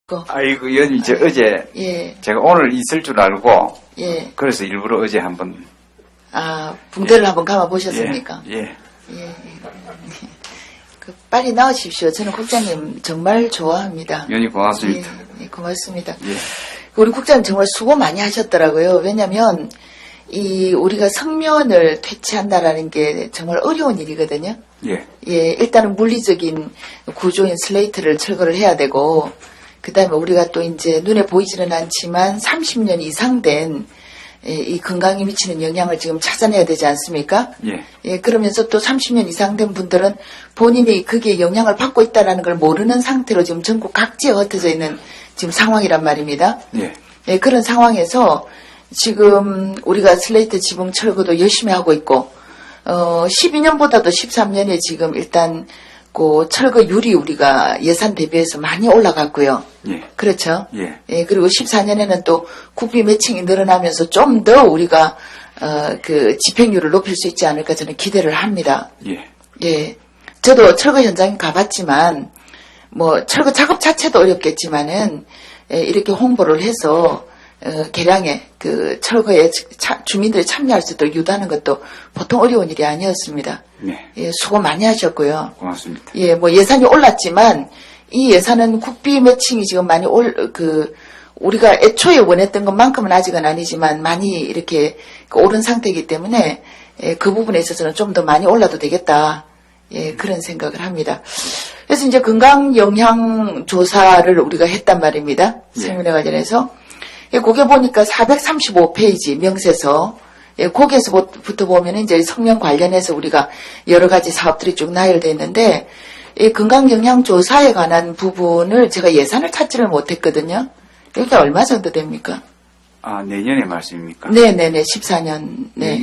아이고, 연이 어제, 예. 제가 오늘 있을 줄 알고, 예. 그래서 일부러 어제 한번. 붕대를 한번 감아보셨습니까? 예. 빨리 나오십시오. 저는 국장님 정말 좋아합니다. 연이 고맙습니다. 예, 고맙습니다. 예. 우리 국장님 정말 수고 많이 하셨더라고요. 왜냐면, 우리가 성면을 퇴치한다라는 게 정말 어려운 일이거든요. 예. 예, 일단은 물리적인 구조인 슬레이트를 철거를 해야 되고, 그 다음에 우리가 또 이제 눈에 보이지는 않지만 30년 이상 된 이 건강에 미치는 영향을 지금 찾아내야 되지 않습니까? 예. 예, 그러면서 또 30년 이상 된 분들은 본인이 그게 영향을 받고 있다는 걸 모르는 상태로 지금 전국 각지에 흩어져 있는 지금 상황이란 말입니다. 예. 예, 그런 상황에서 지금 우리가 슬레이트 지붕 철거도 열심히 하고 있고, 12년보다도 13년에 지금 일단 그 철거율이 우리가 예산 대비해서 많이 올라갔고요. 예. 그렇죠. 예. 예, 그리고 14년에는 또 국비 매칭이 늘어나면서 좀 더 우리가 그 집행률을 높일 수 있지 않을까 저는 기대를 합니다. 예. 예. 저도 철거 현장에 가봤지만 뭐 철거 작업 자체도 어렵겠지만은 이렇게 홍보를 해서 개량에 그 철거에 주민들이 참여할 수 있도록 유도하는 것도 보통 어려운 일이 아니었습니다. 네. 예, 수고 많이 하셨고요. 고맙습니다. 예, 뭐 예산이 올랐지만 이 예산은 국비 매칭이 지금 많이 우리가 애초에 원했던 것만큼은 아직은 아니지만 많이 이렇게 오른 상태이기 때문에 그 부분에 있어서는 좀 더 많이 올라도 되겠다. 예, 그런 생각을 합니다. 그래서 이제 건강 영향 조사를 우리가 했단 말입니다. 생명에 관련해서. 예, 거기에 보니까 435페이지 명세서, 예, 거기에서부터 보면 이제 성명 관련해서 우리가 여러 가지 사업들이 쭉 나열되어 있는데, 이 건강영양조사에 관한 부분을 제가 예산을 찾지를 못했거든요. 여기 얼마 정도 됩니까? 내년에 말씀입니까? 네네네, 14년, 네.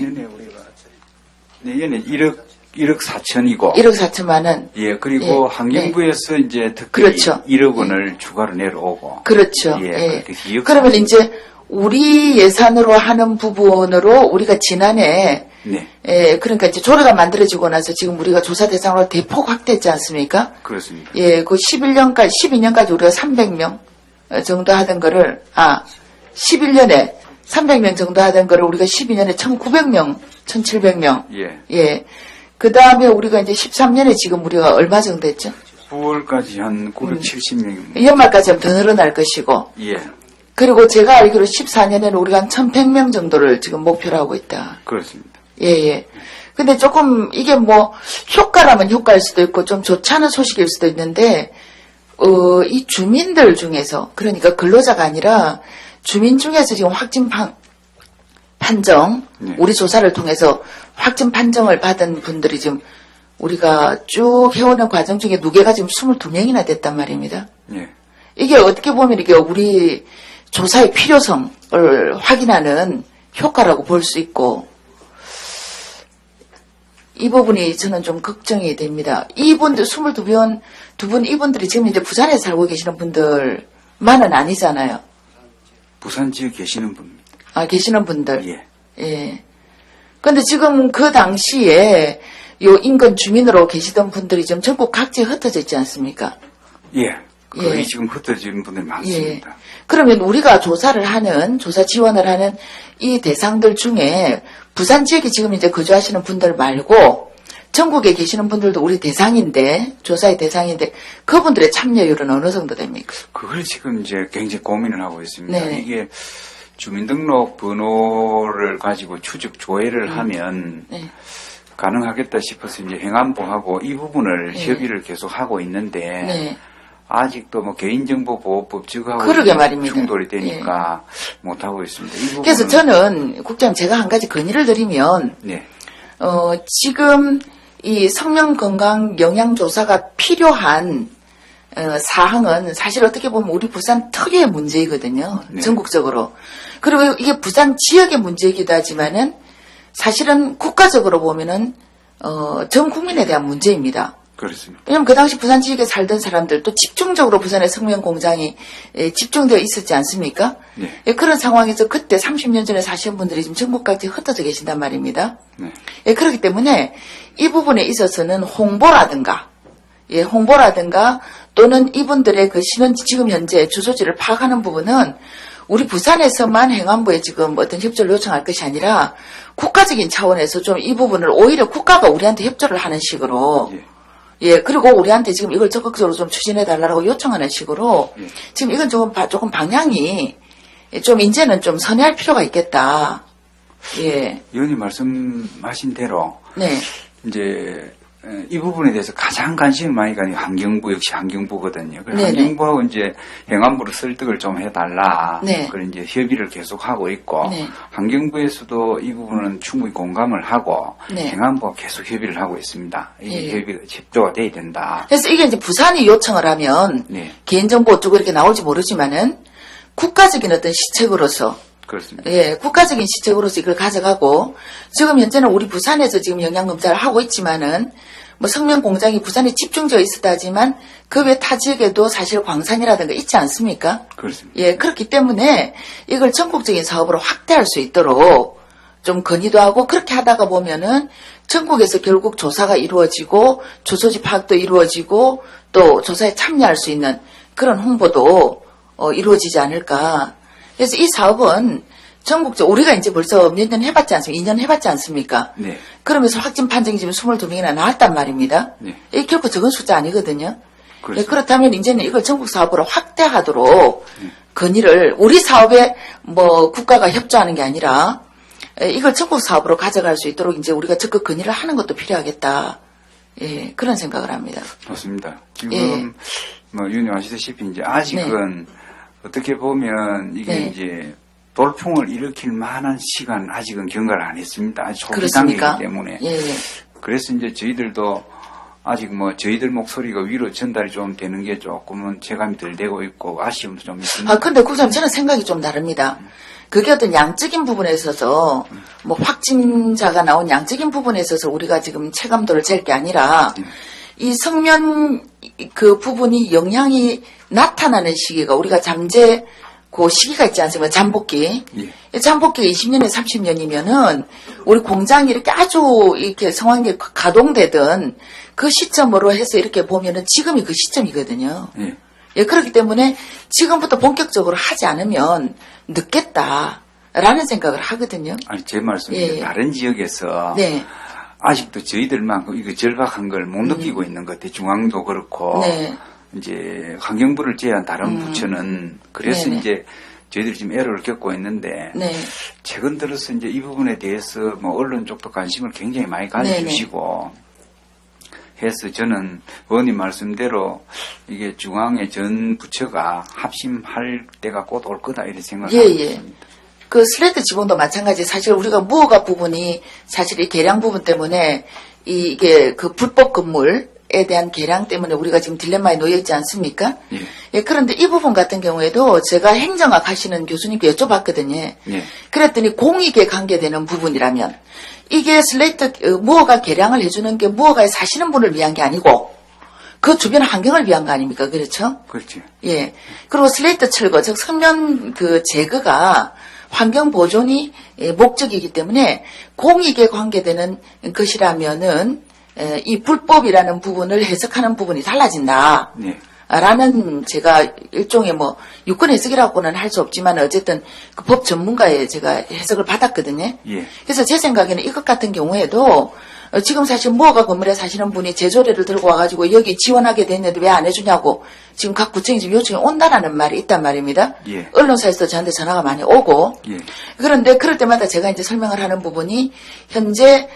내년에 1억 4천이고. 1억 4천만 원. 예, 그리고 예, 환경부에서 이제 특히 그렇죠. 1억 원을 추가로 내려오고. 그렇죠. 예. 예. 그렇게 2억 그러면 이제 우리 예산으로 하는 부분으로 우리가 지난해 네. 예, 그러니까 이제 조례가 만들어지고 나서 지금 우리가 조사 대상으로 대폭 확대했지 않습니까? 그렇습니다. 예, 그 12년까지 우리가 300명 정도 하던 거를, 11년에 300명 정도 하던 거를 우리가 12년에 1900명, 1700명. 예. 예. 그 다음에 우리가 이제 13년에 지금 우리가 얼마 정도 했죠? 9월까지 한 970명. 연말까지 하면 더 늘어날 것이고. 예. 그리고 제가 알기로 14년에는 우리가 한 1100명 정도를 지금 목표로 하고 있다. 그렇습니다. 예, 예. 근데 조금 이게 뭐 효과라면 효과일 수도 있고 좀 좋지 않은 소식일 수도 있는데, 이 주민들 중에서, 그러니까 근로자가 아니라 주민 중에서 지금 확진 판정, 네. 우리 조사를 통해서 확진 판정을 받은 분들이 지금 우리가 쭉 해오는 과정 중에 누계가 지금 22명이나 됐단 말입니다. 예. 이게 어떻게 보면 이게 우리 조사의 필요성을 확인하는 효과라고 볼 수 있고, 이 부분이 저는 좀 걱정이 됩니다. 이분들 22분, 이분들이 지금 이제 부산에 살고 계시는 분들만은 아니잖아요. 부산 지역에 계시는 분입니다. 계시는 분들. 예. 예. 근데 지금 그 당시에 요 인근 주민으로 계시던 분들이 지금 전국 각지에 흩어져 있지 않습니까? 예. 거의 예. 지금 흩어지는 분들이 많습니다. 예. 그러면 우리가 조사 지원을 하는 이 대상들 중에 부산 지역에 지금 이제 거주하시는 분들 말고 전국에 계시는 분들도 우리 대상인데, 조사의 대상인데, 그분들의 참여율은 어느 정도 됩니까? 그걸 지금 이제 굉장히 고민을 하고 있습니다. 네. 이게 주민등록 번호를 가지고 추적 조회를 하면 네. 가능하겠다 싶어서 이제 행안부하고 이 부분을 네. 협의를 계속 하고 있는데 네. 아직도 뭐 개인정보보호법 측하고 그러게 말입니다. 충돌이 되니까 못 하고 있습니다. 이 부분은 그래서 저는 국장님 제가 한 가지 건의를 드리면, 네. 지금 이 성명 건강 영양 조사가 필요한 사항은 사실 어떻게 보면 우리 부산 특유의 문제이거든요. 네. 전국적으로. 그리고 이게 부산 지역의 문제이기도 하지만은 사실은 국가적으로 보면은 전 국민에 대한 문제입니다. 그렇습니다. 왜냐면 그 당시 부산 지역에 살던 사람들도 집중적으로 부산에 성명 공장이 집중되어 있었지 않습니까? 네. 그런 상황에서 그때 30년 전에 사신 분들이 지금 전국 각지에 흩어져 계신단 말입니다. 네. 그렇기 때문에 이 부분에 있어서는 홍보라든가 또는 이분들의 그 지금 현재 주소지를 파악하는 부분은 우리 부산에서만 행안부에 지금 어떤 협조를 요청할 것이 아니라 국가적인 차원에서 좀 이 부분을 오히려 국가가 우리한테 협조를 하는 식으로 예, 그리고 우리한테 지금 이걸 적극적으로 좀 추진해달라고 요청하는 식으로 지금 이건 조금 방향이 좀 이제는 좀 선회할 필요가 있겠다. 예. 의원님 말씀하신 대로 네. 이제 이 부분에 대해서 가장 관심이 많이 가는 게 환경부 역시 환경부거든요. 그래서 네네. 환경부하고 이제 행안부를 설득을 좀 해달라. 네. 그런 이제 협의를 계속 하고 있고 네. 환경부에서도 이 부분은 충분히 공감을 하고 네. 행안부와 계속 협의를 하고 있습니다. 이게 예. 협조가 돼야 된다. 그래서 이게 이제 부산이 요청을 하면 네. 개인정보 어쩌고 이렇게 나올지 모르지만은 국가적인 어떤 시책으로서 그렇습니다. 예, 국가적인 시책으로서 이걸 가져가고 지금 현재는 우리 부산에서 지금 영양검사를 하고 있지만은 뭐 성면 공장이 부산에 집중되어 있었다지만 그 외 타 지역에도 사실 광산이라든가 있지 않습니까? 그렇습니다. 예, 그렇기 때문에 이걸 전국적인 사업으로 확대할 수 있도록 좀 건의도 하고 그렇게 하다가 보면은 전국에서 결국 조사가 이루어지고 주소지 파악도 이루어지고 또 조사에 참여할 수 있는 그런 홍보도 이루어지지 않을까. 그래서 이 사업은 전국적 우리가 이제 벌써 몇 년 해봤지 않습니까? 2년 해봤지 않습니까? 네. 그러면서 확진 판정이 지금 22명이나 나왔단 말입니다. 네. 이게 결코 적은 숫자 아니거든요. 그렇습니다. 예, 그렇다면 이제는 이걸 전국 사업으로 확대하도록 건의를 우리 사업에 뭐 국가가 협조하는 게 아니라 이걸 전국 사업으로 가져갈 수 있도록 이제 우리가 적극 건의를 하는 것도 필요하겠다. 예, 그런 생각을 합니다. 좋습니다. 지금 예. 뭐 의원님 아시다시피 이제 아직은 어떻게 보면 이게 네. 이제 돌풍을 일으킬 만한 시간 아직은 경과를 안 했습니다. 아직 초기 그렇습니까? 단계이기 때문에. 예, 예. 그래서 이제 저희들도 아직 뭐 저희들 목소리가 위로 전달이 좀 되는 게 조금은 체감이 덜 되고 있고 아쉬움도 좀 있습니다. 아, 근데 국장님 저는 생각이 좀 다릅니다. 그게 어떤 양적인 부분에 있어서 뭐 확진자가 나온 양적인 부분에 있어서 우리가 지금 체감도를 잴 게 아니라 이 성면 그 부분이 영향이 나타나는 시기가 우리가 잠재 그 시기가 있지 않습니까? 잠복기. 예. 잠복기가 20년에 30년이면은 우리 공장이 이렇게 아주 이렇게 성황리에 가동되던 그 시점으로 해서 이렇게 보면은 지금이 그 시점이거든요. 예. 예, 그렇기 때문에 지금부터 본격적으로 하지 않으면 늦겠다라는 생각을 하거든요. 아니 제 말씀은 예. 다른 지역에서 네. 아직도 저희들만큼 이거 절박한 걸 못 느끼고 있는 것 같아요. 중앙도 그렇고 네. 이제 환경부를 제외한 다른 부처는 그래서 네네. 이제 저희들이 지금 애로를 겪고 있는데 네. 최근 들어서 이제 이 부분에 대해서 뭐 언론 쪽도 관심을 굉장히 많이 가져주시고 해서 저는 의원님 말씀대로 이게 중앙의 전 부처가 합심할 때가 곧 올 거다 이런 생각을 예, 하고 예. 있습니다. 그 슬레이트 지붕도 마찬가지. 사실 우리가 무허가 부분이 사실 이 계량 부분 때문에 이게 그 불법 건물에 대한 계량 때문에 우리가 지금 딜레마에 놓여 있지 않습니까? 예. 예, 그런데 이 부분 같은 경우에도 제가 행정학 하시는 교수님께 여쭤봤거든요. 예. 그랬더니 공익에 관계되는 부분이라면 이게 슬레이트 무허가 계량을 해주는 게 무허가에 사시는 분을 위한 게 아니고 그 주변 환경을 위한 거 아닙니까? 그렇죠? 그렇죠. 예. 그리고 슬레이트 철거, 즉 성면 그 제거가 환경 보존이 목적이기 때문에 공익에 관계되는 것이라면은 이 불법이라는 부분을 해석하는 부분이 달라진다. 네. 라는 제가 일종의 뭐 유권 해석이라고는 할 수 없지만 어쨌든 그 법 전문가의 제가 해석을 받았거든요. 예. 그래서 제 생각에는 이것 같은 경우에도 지금 사실 무허가 건물에 사시는 분이 제조례를 들고 와가지고 여기 지원하게 됐는데 왜 안 해주냐고 지금 각 구청이 지금 요청이 온다라는 말이 있단 말입니다. 예. 언론사에서도 저한테 전화가 많이 오고 예. 그런데 그럴 때마다 제가 이제 설명을 하는 부분이 현재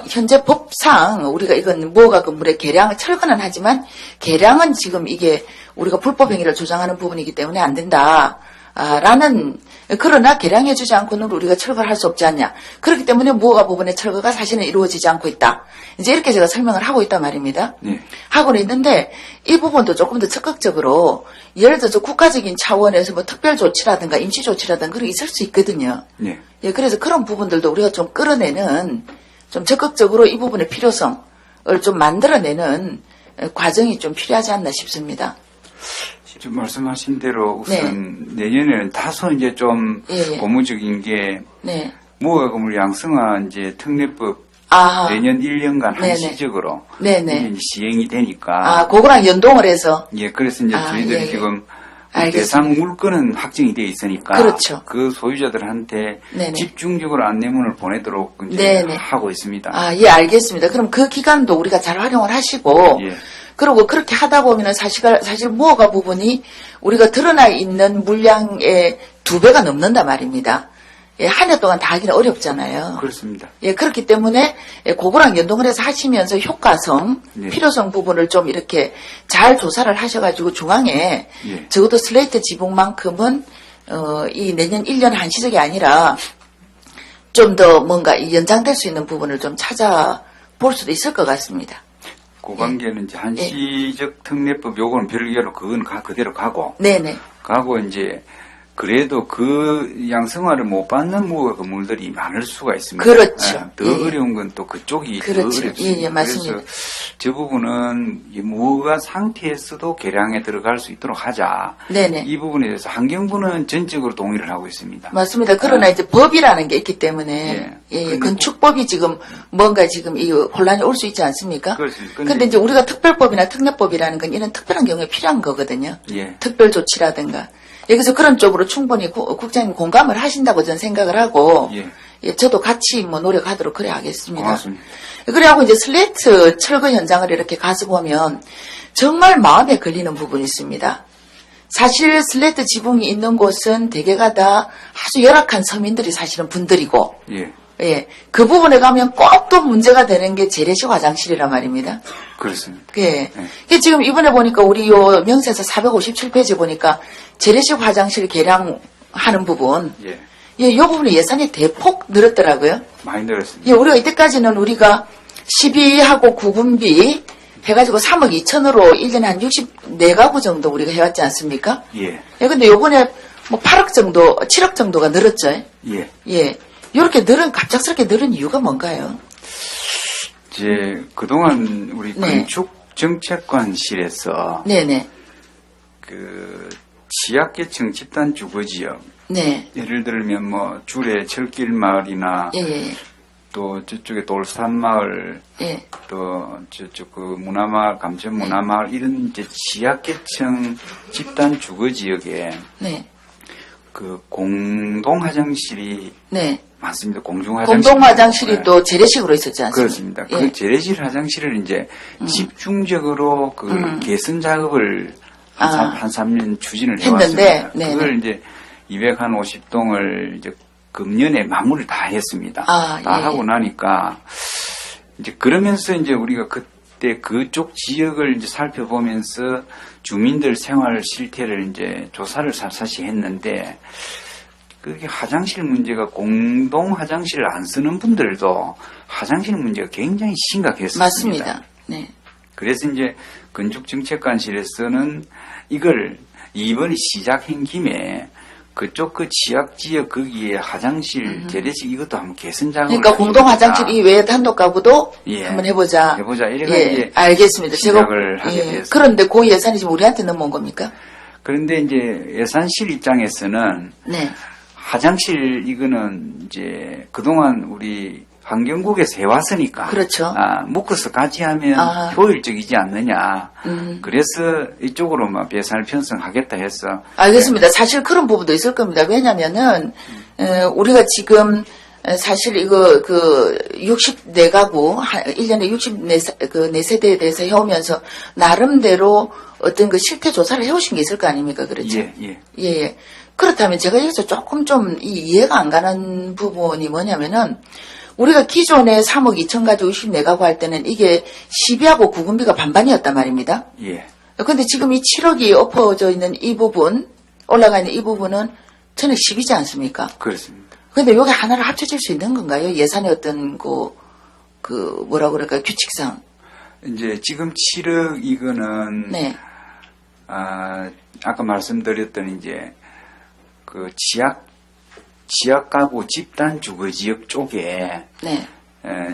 현재 법상 우리가 이건 무허가 건물의 계량 철거는 하지만 계량은 지금 이게 우리가 불법 행위를 조장하는 부분이기 때문에 안 된다. 라는 그러나 계량해주지 않고는 우리가 철거를 할 수 없지 않냐. 그렇기 때문에 무허가 부분의 철거가 사실은 이루어지지 않고 있다. 이제 이렇게 제가 설명을 하고 있단 말입니다. 네. 하고는 있는데 이 부분도 조금 더 적극적으로 예를 들어서 국가적인 차원에서 뭐 특별 조치라든가 임시 조치라든가 그런 게 있을 수 있거든요. 네. 예, 그래서 그런 부분들도 우리가 좀 끌어내는 좀 적극적으로 이 부분의 필요성을 좀 만들어내는 과정이 좀 필요하지 않나 싶습니다. 지금 말씀하신 대로 우선 내년에는 다소 이제 좀 예. 고무적인 게 네. 무허가 건물 양성화 이제 특례법 아. 내년 1년간 네네. 한시적으로 네네. 이게 이제 시행이 되니까. 아, 그거랑 연동을 해서. 예, 그래서 이제 아, 저희들이 예, 예. 지금 알겠습니다. 대상 물건은 확정이 되어 있으니까 그렇죠. 그 소유자들한테 네네. 집중적으로 안내문을 보내도록 이제 네네. 하고 있습니다. 아, 예, 알겠습니다. 그럼 그 기간도 우리가 잘 활용을 하시고, 예. 그리고 그렇게 하다 보면은 사실 무허가 부분이 우리가 드러나 있는 물량의 2배가 넘는단 말입니다. 예, 한 해 동안 다 하기는 어렵잖아요. 그렇습니다. 예, 그렇기 때문에 예, 그거랑 연동을 해서 하시면서 효과성, 네. 필요성 부분을 좀 이렇게 잘 조사를 하셔가지고 중앙에 예. 적어도 슬레이트 지붕만큼은 이 내년 1년 한시적이 아니라 좀 더 뭔가 이 연장될 수 있는 부분을 좀 찾아볼 수도 있을 것 같습니다. 그 관계는 이제 한시적 특례법 요거는 별개로 그건 그대로 가고 네네. 이제 그래도 그 양성화를 못 받는 무허가 건물들이 많을 수가 있습니다. 그렇죠. 예, 더 예. 어려운 건 또 그쪽이 그렇죠. 더 어렵습니다. 예, 예, 맞습니다. 그래서 저 부분은 이 무허가 상태에서도 개량에 들어갈 수 있도록 하자. 네네. 이 부분에 대해서 환경부는 전적으로 동의를 하고 있습니다. 맞습니다. 그러나 이제 법이라는 게 있기 때문에 예. 예, 근데 건축법이 지금 뭔가 지금 이 혼란이 올 수 있지 않습니까? 그렇습니다. 근데 이제 우리가 특별법이나 특례법이라는 건 이런 특별한 경우에 필요한 거거든요. 예. 특별 조치라든가. 여기서 그런 쪽으로 충분히 국장님 공감을 하신다고 저는 생각을 하고 예. 예, 저도 같이 뭐 노력하도록 그래 하겠습니다. 고맙습니다. 그래하고 이제 슬레이트 철거 현장을 이렇게 가서 보면 정말 마음에 걸리는 부분이 있습니다. 사실 슬레이트 지붕이 있는 곳은 대개가 다 아주 열악한 서민들이 사실은 분들이고, 예. 예, 그 부분에 가면 꼭 또 문제가 되는 게 재래식 화장실이란 말입니다. 그렇습니다. 예. 이게 지금 이번에 보니까 우리 요 명세서 457페이지 보니까 재래식 화장실 개량하는 부분, 예. 예, 요 부분에 예산이 대폭 늘었더라고요. 많이 늘었습니다. 예, 우리가 이때까지는 우리가 12하고 구분비 해가지고 3억 2천으로 1년에 한 64가구 정도 우리가 해왔지 않습니까? 예. 예, 근데 요번에 뭐 8억 정도, 7억 정도가 늘었죠. 예. 예. 요렇게 갑작스럽게 늘은 이유가 뭔가요? 이제 그동안 우리 네. 건축정책관실에서 네네. 그 취약계층 집단 주거지역 네. 예를 들면 뭐 주례 철길 마을이나 예, 예, 또 저쪽에 돌산 마을 예. 또 저쪽 그 문화마을 감천 문화마을 이런 이제 취약계층 집단 주거지역에 네. 그 공동 화장실이 네. 많습니다. 공중 화장실. 공동 화장실이 또 재래식으로 있었지 않습니까? 그렇습니다. 예. 그 재래식 화장실을 이제 집중적으로 그 개선 작업을 한 3년 추진을 했는데, 해왔습니다. 네네. 그걸 이제 250동을 이제 금년에 마무리를 다 했습니다. 아, 다 예. 하고 나니까 이제 그러면서 이제 우리가 그때 그쪽 지역을 이제 살펴보면서 주민들 생활 실태를 이제 조사를 샅샅이 했는데 그게 화장실 문제가 공동 화장실을 안 쓰는 분들도 화장실 문제가 굉장히 심각했습니다. 맞습니다. 네. 그래서 이제 건축정책관실에서는 이걸 이번에 시작한 김에 그쪽 그 지역 거기에 화장실 재래식 이것도 한번 개선 작업을 그러니까 공동 화장실 이외에 단독 가구도 예. 한번 해보자. 이래가 예, 이제 알겠습니다. 시작을 하게 됐습니다. 그런데 그 예산이 지금 우리한테 넘어온 겁니까? 그런데 이제 예산실 입장에서는 네. 화장실 이거는 이제 그동안 우리 환경국에서 해왔으니까 그렇죠. 묶어서 같이 하면 효율적이지 않느냐. 그래서 이쪽으로 막 예산을 편성하겠다 해서 알겠습니다. 사실 그런 부분도 있을 겁니다. 왜냐면은 우리가 지금 사실 이거 64가구 1년에 64세대에 대해서 해오면서 나름대로 어떤 그 실태 조사를 해오신 게 있을 거 아닙니까? 그렇죠? 예. 그렇다면 제가 여기서 조금 좀 이해가 안 가는 부분이 뭐냐면은 우리가 기존에 3억 2천 가지고 64가구 할 때는 이게 12하고 구분비가 반반이었단 말입니다. 예. 근데 지금 이 7억이 엎어져 있는 이 부분, 올라가 있는 이 부분은 전액 10이지 않습니까? 그렇습니다. 근데 여기 하나를 합쳐질 수 있는 건가요? 예산의 어떤 뭐라 그럴까요? 규칙상. 이제 지금 7억 이거는 네. 아까 말씀드렸던 이제 그 지역 가구 집단 주거지역 쪽에 네.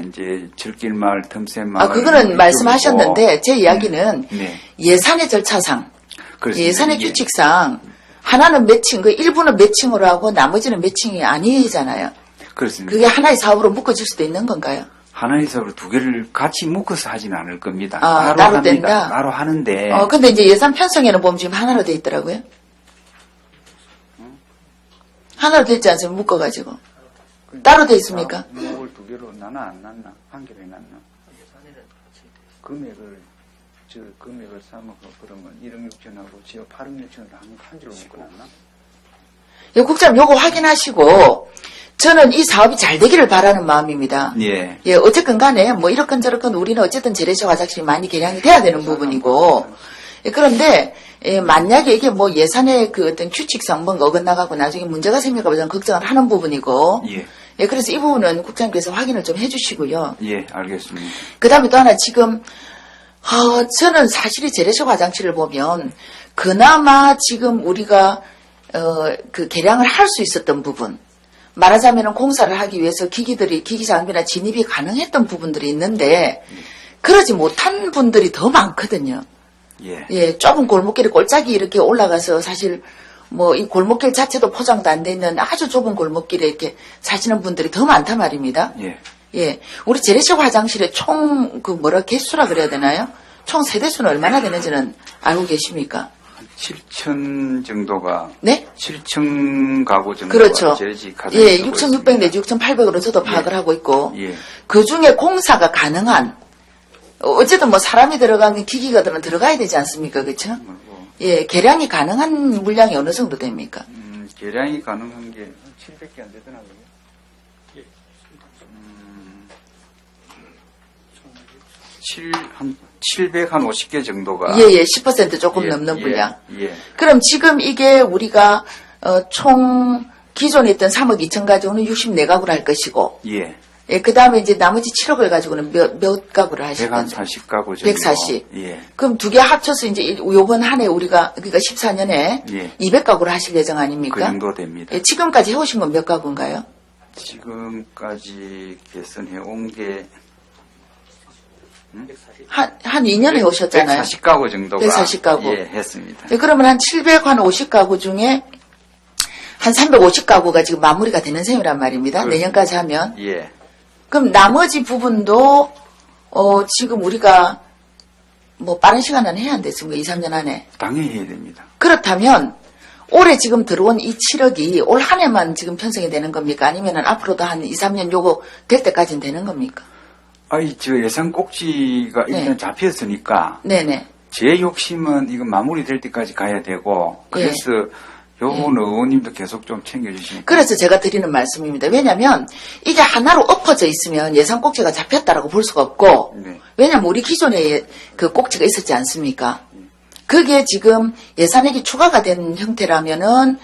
이제 철길마을, 틈새마을 그거는 말씀하셨는데 제 이야기는 네. 예산의 절차상, 그렇습니다. 예산의 규칙상 하나는 매칭, 일부는 매칭으로 하고 나머지는 매칭이 아니잖아요. 그렇습니다. 그게 하나의 사업으로 묶어질 수도 있는 건가요? 하나의 사업을 두 개를 같이 묶어서 하지는 않을 겁니다. 아, 따로 따로 합니다. 된다? 따로 하는데. 근데 이제 예산 편성에는 보면 지금 하나로 돼 있더라고요. 하나로 돼 있지 않습니까? 묶어가지고. 따로 돼 있습니까? 목을 두 개로 나나 안 났나? 한 개로 해놨나? 금액을 삼아서 그러면 1억 6천하고 지금 8억 6천을 한 줄로 묶어놨나? 예, 국장님 요거 확인하시고 저는 이 사업이 잘 되기를 바라는 마음입니다. 예. 예, 어쨌건 간에 뭐 이렇건 저렇건 우리는 어쨌든 재래식 화장실이 많이 개량이 돼야 되는 부분이고 예, 그런데 예, 만약에 이게 뭐 예산의 그 어떤 규칙상 뭔가 어긋나가고 나중에 문제가 생길까 봐 저는 걱정을 하는 부분이고 예. 예, 그래서 이 부분은 국장님께서 확인을 좀 해주시고요. 예, 알겠습니다. 그 다음에 또 하나 지금 저는 사실 이 재래식 화장실을 보면 그나마 지금 우리가 그 개량을 할 수 있었던 부분 말하자면 공사를 하기 위해서 기기 장비나 진입이 가능했던 부분들이 있는데 그러지 못한 분들이 더 많거든요. 예. 예, 좁은 골목길에 골짜기 이렇게 올라가서 사실 뭐 이 골목길 자체도 포장도 안 돼 있는 아주 좁은 골목길에 이렇게 사시는 분들이 더 많단 말입니다. 예. 예, 우리 재래식 화장실의 총 개수라 그래야 되나요? 총 세대수는 얼마나 되는지는 알고 계십니까? 7천 정도가. 네? 7천 가구 정도가. 그렇죠. 재래식 예, 6,600 내지 6,800으로 저도 파악을 하고 있고. 예. 그 중에 공사가 가능한, 어쨌든 뭐 사람이 들어가는 기기가 들어가야 되지 않습니까? 그렇죠? 예, 개량이 가능한 물량이 어느 정도 됩니까? 개량이 가능한 게 700개 안 되더라고요. 한 750개 정도가. 예, 10% 조금 예, 넘는 물량. 예. 그럼 지금 이게 우리가 총 기존에 있던 3억 2천 가지고는 64가구를 할 것이고, 예. 예, 그 다음에 이제 나머지 7억을 가지고는 몇 가구를 하실 건데? 140가구 정도. 140. 예. 그럼 두 개 합쳐서 이제 요번 한 해 우리가, 그러니까 14년에 예. 200가구를 하실 예정 아닙니까? 그 정도 됩니다. 예, 지금까지 해오신 건 몇 가구인가요? 지금까지 개선해온 게 한 2년 해오셨잖아요. 140가구 정도가. 140가구. 예, 했습니다. 예, 그러면 한 750가구 중에 한 350가구가 지금 마무리가 되는 셈이란 말입니다. 그렇습니다. 내년까지 하면. 예. 그럼 나머지 부분도 지금 우리가 뭐 빠른 시간 안에 해야 안 됐습니까? 2, 3년 안에. 당연히 해야 됩니다. 그렇다면 올해 지금 들어온 이 7억이 올 한 해만 지금 편성이 되는 겁니까? 아니면 앞으로도 한 2, 3년 요거 될 때까지는 되는 겁니까? 저 예산 꼭지가 일단 네. 잡혔으니까. 네네. 제 욕심은 이거 마무리될 때까지 가야 되고. 그래서 요번 의원님도 계속 좀 챙겨주시니까. 그래서 제가 드리는 말씀입니다. 왜냐하면 이게 하나로 엎어져 있으면 예산 꼭지가 잡혔다라고 볼 수가 없고, 네. 왜냐하면 우리 기존에 그 꼭지가 있었지 않습니까? 그게 지금 예산액이 추가가 된 형태라면은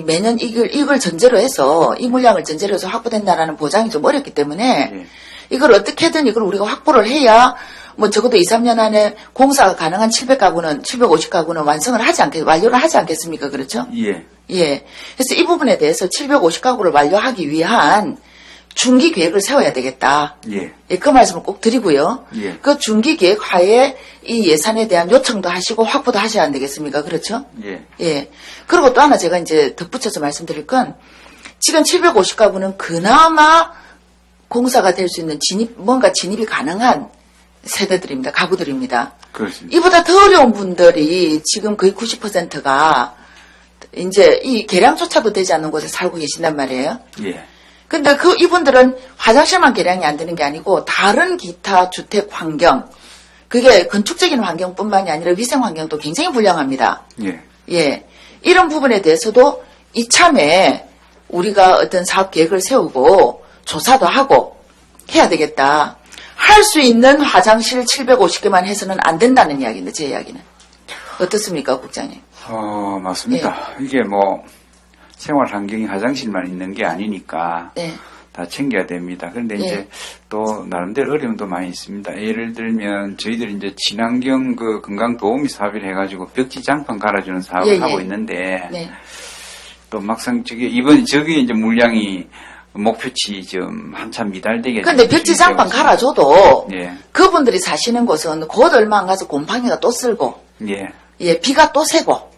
매년 이걸 전제로 해서 이 물량을 전제로 해서 확보된다라는 보장이 좀 어렵기 때문에 네. 이걸 어떻게든 이걸 우리가 확보를 해야 뭐 적어도 2, 3년 안에 공사가 가능한 750가구는 완료를 하지 않겠습니까? 그렇죠? 예. 예. 그래서 이 부분에 대해서 750가구를 완료하기 위한 중기 계획을 세워야 되겠다. 예. 예, 그 말씀을 꼭 드리고요. 예. 그 중기 계획 하에 이 예산에 대한 요청도 하시고 확보도 하셔야 안 되겠습니까? 그렇죠? 예. 예. 그리고 또 하나 제가 이제 덧붙여서 말씀드릴 건 지금 750가구는 그나마 공사가 될 수 있는 뭔가 진입이 가능한 세대들입니다. 가구들입니다. 그렇습니다. 이보다 더 어려운 분들이 지금 거의 90%가 이제 이 개량조차도 되지 않는 곳에 살고 계신단 말이에요. 예. 근데 이분들은 화장실만 개량이 안 되는 게 아니고 다른 기타 주택 환경, 그게 건축적인 환경뿐만이 아니라 위생 환경도 굉장히 불량합니다. 예. 예. 이런 부분에 대해서도 이참에 우리가 어떤 사업 계획을 세우고 조사도 하고 해야 되겠다. 할 수 있는 화장실 750개만 해서는 안 된다는 이야기인데, 제 이야기는. 어떻습니까, 국장님? 맞습니다. 이게 생활 환경이 화장실만 있는 게 아니니까. 네. 다 챙겨야 됩니다. 그런데 이제 또 나름대로 어려움도 많이 있습니다. 예를 들면 저희들이 이제 친환경 그 건강 도우미 사업을 해가지고 벽지 장판 갈아주는 사업을 하고 있는데 또 막상 저게 이제 물량이 목표치 좀 한참 미달되게. 근데 벽지 장판 갈아줘도 예. 그분들이 사시는 곳은 곧 얼마 안 가서 곰팡이가 또 쓸고 비가 또 새고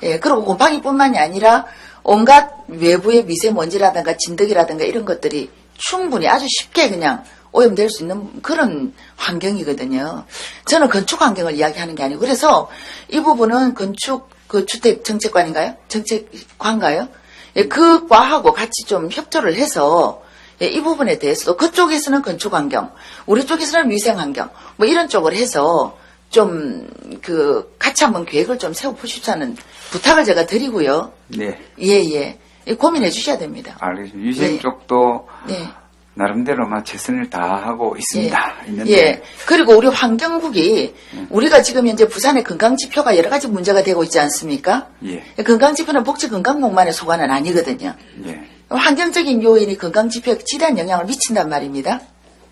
그리고 곰팡이뿐만이 아니라 온갖 외부의 미세먼지라든가 진드기라든가 이런 것들이 충분히 아주 쉽게 그냥 오염될 수 있는 그런 환경이거든요. 저는 건축 환경을 이야기하는 게 아니고 그래서 이 부분은 건축 그 주택 정책관인가요? 정책관가요? 예, 그 과하고 같이 좀 협조를 해서 예, 이 부분에 대해서도 그쪽에서는 건축 환경, 우리 쪽에서는 위생 환경 뭐 이런 쪽을 해서 좀 그 같이 한번 계획을 좀 세워 보십사는 부탁을 제가 드리고요. 네. 예. 고민해 주셔야 됩니다. 알겠습니다. 위생 네. 쪽도 네. 나름대로 막 최선을 다하고 있습니다. 있는데. 예. 그리고 우리 환경국이 우리가 지금 현재 부산의 건강지표가 여러 가지 문제가 되고 있지 않습니까? 예. 건강지표는 복지건강목만의 소관은 아니거든요. 예. 환경적인 요인이 건강지표에 지대한 영향을 미친단 말입니다.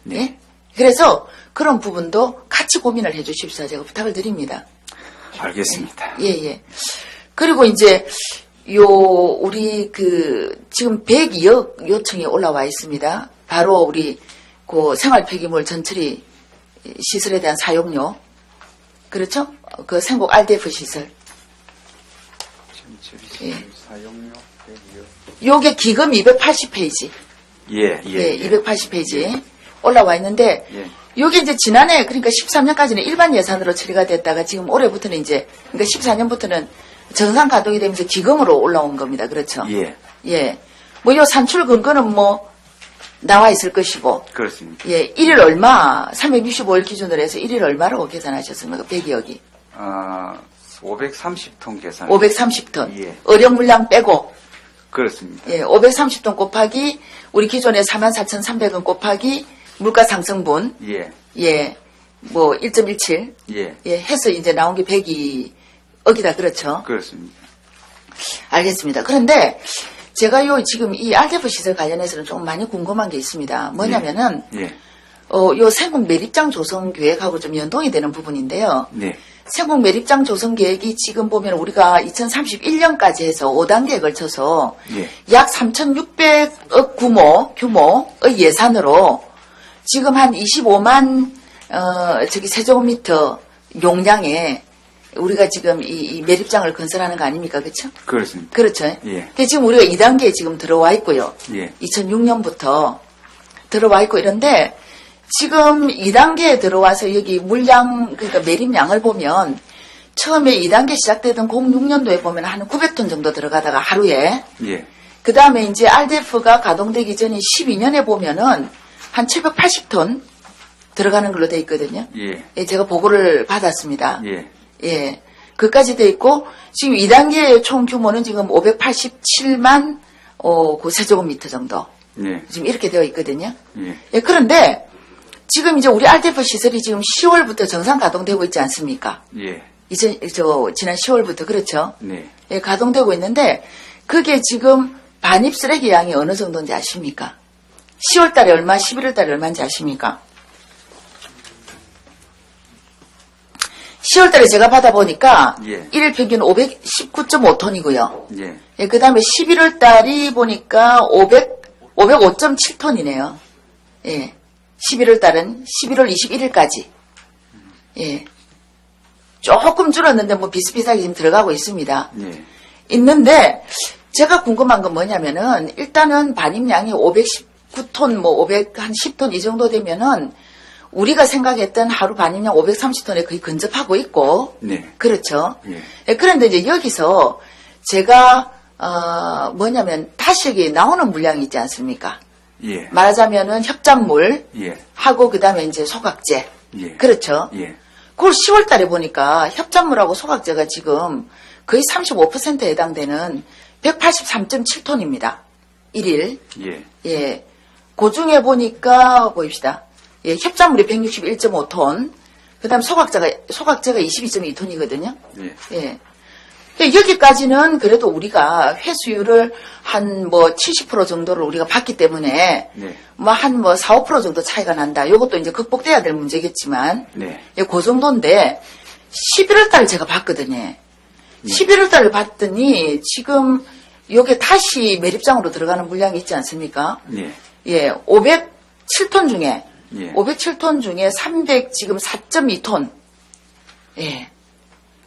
네. 예? 그래서 그런 부분도 같이 고민을 해 주십시오. 제가 부탁을 드립니다. 알겠습니다. 예. 그리고 이제 우리 지금 102억 요청이 올라와 있습니다. 바로 우리 그 생활 폐기물 전처리 시설에 대한 사용료. 그렇죠? 그 생곡 RDF 시설. 예. 사용료 요게 기금 280페이지. 예. 280페이지 올라와 있는데 예. 요게 이제 지난해 그러니까 13년까지는 일반 예산으로 처리가 됐다가 지금 올해부터는 이제 그러니까 14년부터는 정상 가동이 되면서 기금으로 올라온 겁니다. 그렇죠? 예. 뭐 요 산출 근거는 뭐 나와 있을 것이고. 그렇습니다. 예. 1일 얼마 365일 기준으로 해서 1일 얼마라고 계산하셨습니까? 100여억이. 530톤 계산. 530톤. 예. 어령 물량 빼고. 그렇습니다. 예. 530톤 곱하기 우리 기존의 44,300원 곱하기 물가 상승분. 예. 뭐 1.17. 예. 해서 이제 나온 게 102억이다. 그렇죠? 그렇습니다. 알겠습니다. 그런데 제가 지금 이 RDF 시설 관련해서는 좀 많이 궁금한 게 있습니다. 뭐냐면은 예. 요 생국 매립장 조성 계획하고 좀 연동이 되는 부분인데요. 네. 생국 매립장 조성 계획이 지금 보면 우리가 2031년까지 해서 5단계에 걸쳐서 예. 약 3,600억 규모의 예산으로 지금 한 25만 세제곱미터 용량에 우리가 지금 이 매립장을 건설하는 거 아닙니까? 그렇죠? 그렇습니다. 그렇죠. 예. 지금 우리가 2단계에 지금 들어와 있고요. 예. 2006년부터 들어와 있고 이런데 지금 2단계에 들어와서 여기 물량 그러니까 매립량을 보면 처음에 2단계 시작되던 06년도에 보면 한 900톤 정도 들어가다가 하루에 예. 그 다음에 이제 RDF가 가동되기 전인 12년에 보면은 한 780톤 들어가는 걸로 돼 있거든요. 예. 제가 보고를 받았습니다. 예. 그까지 돼 있고 지금 2단계의 총 규모는 지금 587만 그 세제곱미터 정도. 예. 지금 이렇게 되어 있거든요. 예. 그런데 지금 이제 우리 RDF 시설이 지금 10월부터 정상 가동되고 있지 않습니까? 예. 지난 10월부터 그렇죠? 네. 예, 가동되고 있는데 그게 지금 반입 쓰레기 양이 어느 정도인지 아십니까? 10월 달에 얼마, 11월 달에 얼마인지 아십니까? 10월 달에 제가 받아보니까 예. 1일 평균 519.5톤이고요. 예. 그 다음에 11월 달이 보니까 505.7톤이네요. 예. 11월 달은 11월 21일까지. 예. 조금 줄었는데 뭐 비슷비슷하게 지금 들어가고 있습니다. 예. 있는데 제가 궁금한 건 뭐냐면은 일단은 반입량이 519톤 뭐 510톤 이 정도 되면은 우리가 생각했던 하루 반입량 530톤에 거의 근접하고 있고. 네. 그렇죠. 예. 그런데 이제 여기서 제가 뭐냐면 다시 여기 나오는 물량이 있지 않습니까? 예. 말하자면은 협작물 예. 하고 그다음에 이제 소각제. 예. 그렇죠. 예. 그걸 10월 달에 보니까 협작물하고 소각제가 지금 거의 35%에 해당되는 183.7톤입니다. 1일. 예. 예. 그 중에 보니까 보입시다. 예, 협작물이 161.5톤. 그다음 소각제가 22.2톤이거든요. 예. 예. 여기까지는 그래도 우리가 회수율을 한 뭐 70% 정도를 우리가 봤기 때문에 네. 뭐 한 4, 5% 정도 차이가 난다. 이것도 이제 극복돼야 될 문제겠지만 네. 예, 그 정도인데 11월 달 제가 봤거든요. 네. 11월 달을 봤더니 지금 요게 다시 매립장으로 들어가는 물량이 있지 않습니까? 예. 예, 507톤 중에 예. 507톤 중에 300 지금 4.2톤. 예.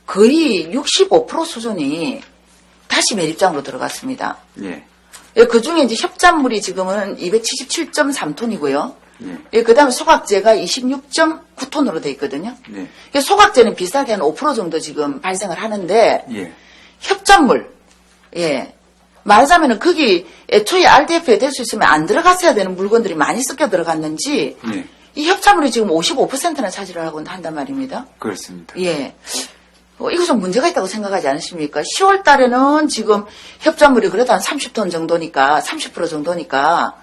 거의 65% 수준이 다시 매립장으로 들어갔습니다. 예. 예, 그 중에 이제 협작물이 지금은 277.3톤이고요. 예, 그 다음에 소각제가 26.9톤으로 돼 있거든요. 네. 소각제는 비싸게 한 5% 정도 지금 발생을 하는데, 예. 협작물, 예. 말하자면은 거기 애초에 RDF에 될 수 있으면 안 들어갔어야 되는 물건들이 많이 섞여 들어갔는지, 예. 이 협작물이 지금 55%나 차지를 하고 한단 말입니다. 그렇습니다. 예. 이거 좀 문제가 있다고 생각하지 않으십니까? 10월 달에는 지금 협작물이 그래도 한 30톤 정도니까, 30% 정도니까,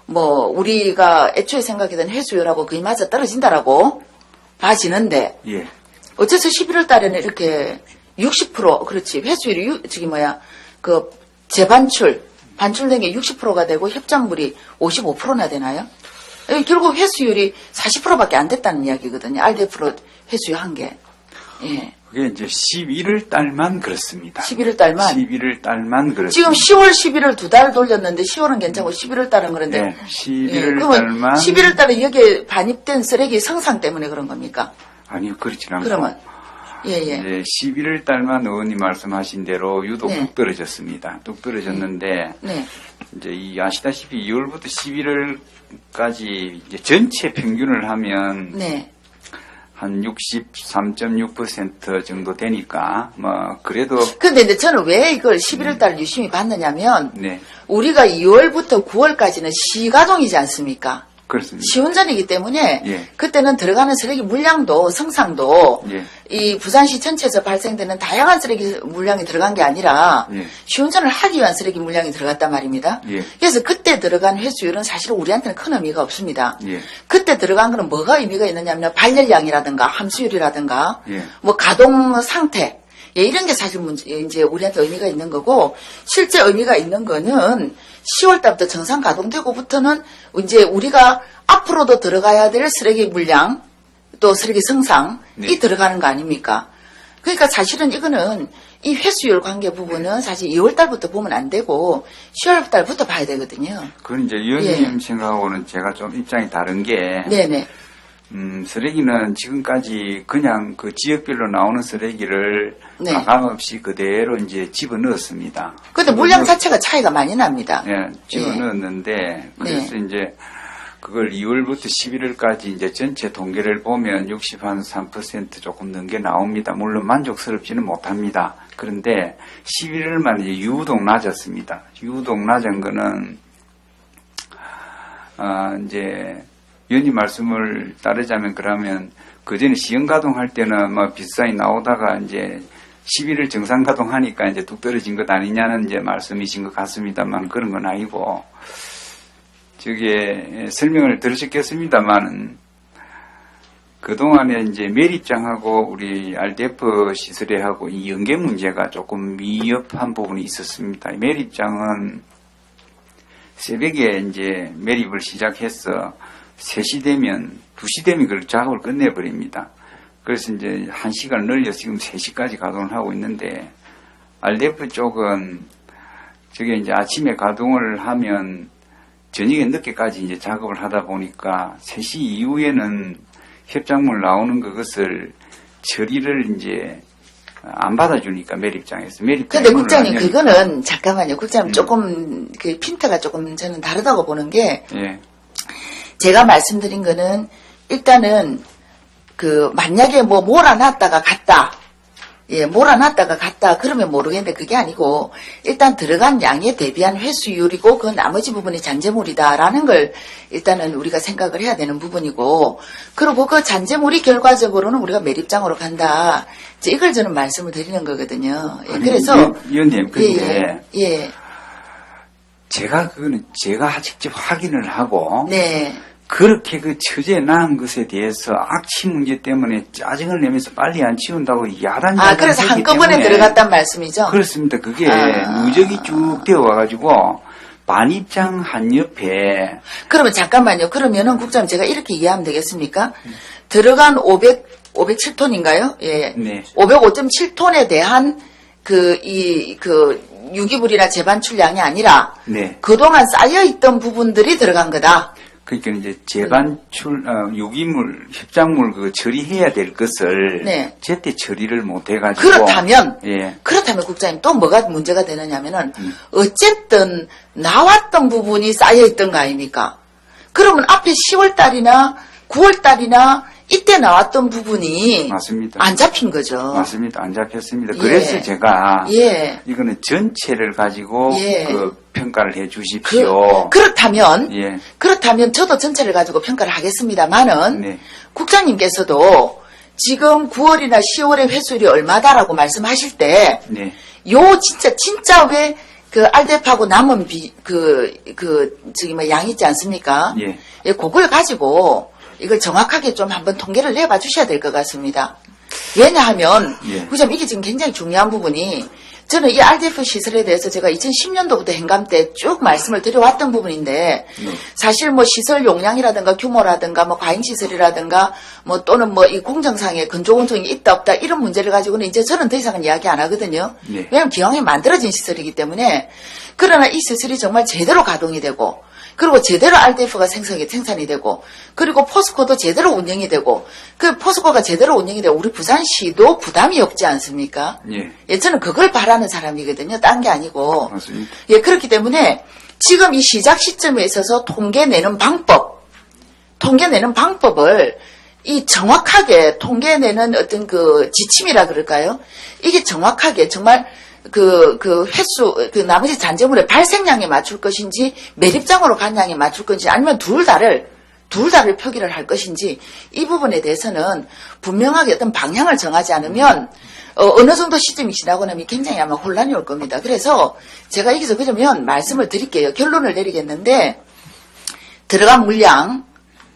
우리가 애초에 생각했던 해수율하고 거의 맞아 떨어진다라고 봐지는데, 예. 어째서 11월 달에는 이렇게 60%, 그렇지, 회수율이, 반출된 게 60%가 되고 협작물이 55%나 되나요? 결국 회수율이 40%밖에 안 됐다는 이야기거든요. RDF로 회수율 한 게. 예. 그게 이제 11월 달만 그렇습니다. 11월 달만? 11월 달만 그렇습니다. 지금 10월, 11월 2달 돌렸는데 10월은 괜찮고 11월 달은 그런데. 네, 11월 그러면 달만. 11월 달에 여기에 반입된 쓰레기 성상 때문에 그런 겁니까? 아니요, 그렇진 않고. 그러면. 예. 이제 11월 달만 의원님 말씀하신 대로 유독 네. 뚝 떨어졌습니다. 뚝 떨어졌는데, 네. 이제 아시다시피 2월부터 11월까지 이제 전체 평균을 하면 네. 한 63.6% 정도 되니까, 그래도. 근데 이제 저는 왜 이걸 11월 달 유심히 봤느냐면, 네. 우리가 2월부터 9월까지는 시가동이지 않습니까? 그렇습니다. 시운전이기 때문에 예. 그때는 들어가는 쓰레기 물량도 성상도 예. 이 부산시 전체에서 발생되는 다양한 쓰레기 물량이 들어간 게 아니라 예. 시운전을 하기 위한 쓰레기 물량이 들어갔단 말입니다. 예. 그래서 그때 들어간 회수율은 사실 우리한테는 큰 의미가 없습니다. 예. 그때 들어간 거는 뭐가 의미가 있느냐면 발열량이라든가 함수율이라든가 예. 가동 상태 예, 이런 게 사실 이제 우리한테 의미가 있는 거고, 실제 의미가 있는 거는 10월 달부터 정상 가동되고부터는 이제 우리가 앞으로도 들어가야 될 쓰레기 물량, 또 쓰레기 성상이 네. 들어가는 거 아닙니까? 그러니까 사실은 이거는 이 회수율 관계 부분은 사실 2월 달부터 보면 안 되고 10월 달부터 봐야 되거든요. 그건 이제 의원님 생각하고는 제가 좀 입장이 다른 게, 네네. 쓰레기는 지금까지 그냥 그 지역별로 나오는 쓰레기를 네. 가감 없이 그대로 이제 집어넣었습니다. 근데 물량 자체가 차이가 많이 납니다. 예, 집어넣었는데, 그래서 이제 그걸 2월부터 11월까지 이제 전체 통계를 보면 63% 조금 넘게 나옵니다. 물론 만족스럽지는 못합니다. 그런데 11월만 이제 유독 낮았습니다. 유독 낮은 거는, 이제, 위원님 말씀을 따르자면 그러면 그 전에 시행가동 할 때는 비싸게 나오다가 이제 11월 정상가동 하니까 이제 뚝 떨어진 것 아니냐는 이제 말씀이신 것 같습니다만 그런 건 아니고 저게 설명을 들으셨겠습니다만은 그동안에 이제 매립장하고 우리 RDF 시설에하고 이 연계 문제가 조금 미흡한 부분이 있었습니다. 매립장은 새벽에 이제 매립을 시작해서 3시 되면, 2시 되면 그 작업을 끝내버립니다. 그래서 이제 1시간 늘려서 지금 3시까지 가동을 하고 있는데, RDF 쪽은 저게 이제 아침에 가동을 하면 저녁에 늦게까지 이제 작업을 하다 보니까 3시 이후에는 협작물 나오는 그것을 처리를 이제 안 받아주니까 매립장에서. 근데 국장님, 그거는, 잠깐만요. 국장님 조금, 그 핀트가 조금 저는 다르다고 보는 게, 예. 제가 말씀드린 거는 일단은 만약에 몰아놨다가 갔다. 예, 몰아놨다가 갔다. 그러면 모르겠는데 그게 아니고 일단 들어간 양에 대비한 회수율이고 그 나머지 부분이 잔재물이다라는 걸 일단은 우리가 생각을 해야 되는 부분이고 그리고 그 잔재물이 결과적으로는 우리가 매립장으로 간다. 이제 이걸 저는 말씀을 드리는 거거든요. 예, 그래서 위원님 근데 예. 제가 직접 확인을 하고 네. 그렇게 그 처지에 낳은 것에 대해서 악취 문제 때문에 짜증을 내면서 빨리 안 치운다고 야단을 그래서 한꺼번에 들어갔단 말씀이죠? 그렇습니다. 그게 누적이 쭉 되어 와가지고 반입장 한 옆에 그러면 잠깐만요. 그러면은 국장님 제가 이렇게 이해하면 되겠습니까? 들어간 507톤인가요? 예. 네. 505.7톤에 대한 유기물이나 재반출량이 아니라 네. 그동안 쌓여있던 부분들이 들어간 거다. 그러니까 이제 재반출 유기물 협작물 처리해야 될 것을 네. 제때 처리를 못 해가지고 그렇다면 예. 국장님 또 뭐가 문제가 되느냐면은 어쨌든 나왔던 부분이 쌓여있던 거 아닙니까? 그러면 앞에 10월 달이나 9월 달이나 이때 나왔던 부분이 맞습니다. 안 잡힌 거죠. 맞습니다. 안 잡혔습니다. 예. 그래서 제가 예. 이거는 전체를 가지고 예. 그 평가를 해 주십시오. 그렇다면 예. 저도 전체를 가지고 평가를 하겠습니다만은 네. 국장님께서도 지금 9월이나 10월의 회수율이 얼마다라고 말씀하실 때 네. 요 진짜 왜 그 알대파고 남은 양 있지 않습니까? 예. 예, 그걸 가지고 이걸 정확하게 좀 한번 통계를 내봐 주셔야 될 것 같습니다. 왜냐하면 예. 그죠? 이게 지금 굉장히 중요한 부분이 저는 이 RDF 시설에 대해서 제가 2010년도부터 행감 때 쭉 말씀을 드려왔던 부분인데 사실 뭐 시설 용량이라든가 규모라든가 뭐 과잉 시설이라든가 뭐 또는 뭐 이 공정상의 건조공정이 있다 없다 이런 문제를 가지고는 이제 저는 더 이상은 이야기 안 하거든요. 네. 왜냐하면 기왕에 만들어진 시설이기 때문에 그러나 이 시설이 정말 제대로 가동이 되고 그리고 제대로 RDF가 생산이 되고 그리고 포스코도 제대로 운영이 되고 그 포스코가 제대로 운영이 되고 우리 부산시도 부담이 없지 않습니까? 예. 예, 저는 그걸 바라는 사람이거든요. 딴 게 아니고. 맞습니다. 예, 그렇기 때문에 지금 이 시작 시점에 있어서 통계 내는 방법을 이 정확하게 통계 내는 어떤 그 지침이라 그럴까요? 이게 정확하게 정말 나머지 잔재물의 발생량에 맞출 것인지, 매립장으로 간 양에 맞출 건지, 아니면 둘 다를 표기를 할 것인지, 이 부분에 대해서는 분명하게 어떤 방향을 정하지 않으면, 어느 정도 시점이 지나고 나면 굉장히 아마 혼란이 올 겁니다. 그래서 제가 여기서 그러면 말씀을 드릴게요. 결론을 내리겠는데, 들어간 물량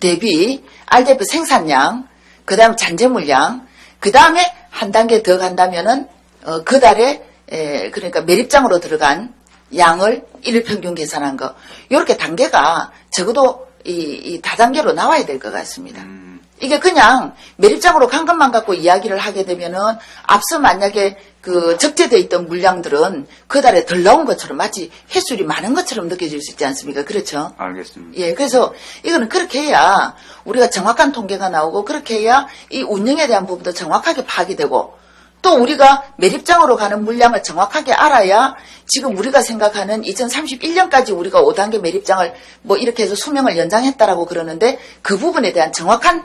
대비 RDF 생산량, 그 다음 잔재물량, 그 다음에 한 단계 더 간다면은, 그 달에 그러니까 매립장으로 들어간 양을 일평균 계산한 거. 이렇게 단계가 적어도 이 다단계로 나와야 될 것 같습니다. 이게 그냥 매립장으로 간 것만 갖고 이야기를 하게 되면은 앞서 만약에 그 적재되어 있던 물량들은 그 달에 덜 나온 것처럼 마치 횟수율이 많은 것처럼 느껴질 수 있지 않습니까? 그렇죠? 알겠습니다. 예, 그래서 이거는 그렇게 해야 우리가 정확한 통계가 나오고 그렇게 해야 이 운영에 대한 부분도 정확하게 파악이 되고 또 우리가 매립장으로 가는 물량을 정확하게 알아야 지금 우리가 생각하는 2031년까지 우리가 5단계 매립장을 뭐 이렇게 해서 수명을 연장했다라고 그러는데 그 부분에 대한 정확한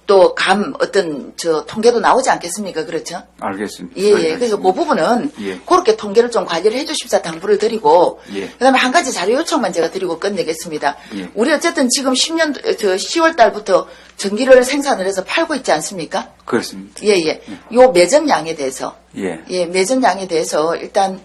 또 어떤 통계도 나오지 않겠습니까? 그렇죠? 알겠습니다. 예. 그래서 그 부분은 예. 그렇게 통계를 좀 관리를 해 주십사 당부를 드리고 예. 그다음에 한 가지 자료 요청만 제가 드리고 끝내겠습니다. 예. 우리 어쨌든 지금 10월 달부터 전기를 생산을 해서 팔고 있지 않습니까? 그렇습니다. 예. 요 매전량에 대해서 예. 매전량에 대해서 일단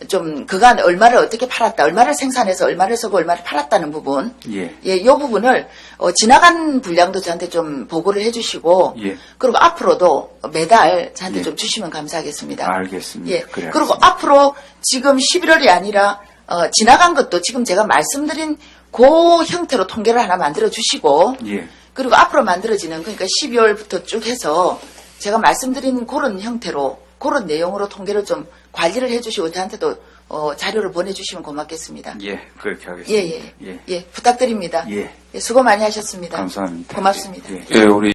좀 그간 얼마를 어떻게 팔았다, 얼마를 생산해서 얼마를 쓰고 얼마를 팔았다는 부분, 예. 요 부분을 지나간 분량도 저한테 좀 보고를 해주시고, 예. 그리고 앞으로도 매달 저한테 예. 좀 주시면 감사하겠습니다. 알겠습니다. 예. 그래. 그리고 앞으로 지금 11월이 아니라 지나간 것도 지금 제가 말씀드린 그 형태로 통계를 하나 만들어 주시고, 예. 그리고 앞으로 만들어지는 그러니까 12월부터 쭉 해서 제가 말씀드린 그런 형태로 그런 내용으로 통계를 좀 관리를 해주시고 저한테도 자료를 보내주시면 고맙겠습니다. 예, 그렇게 하겠습니다. 예, 부탁드립니다. 예. 수고 많이 하셨습니다. 감사합니다. 고맙습니다. 예, 우리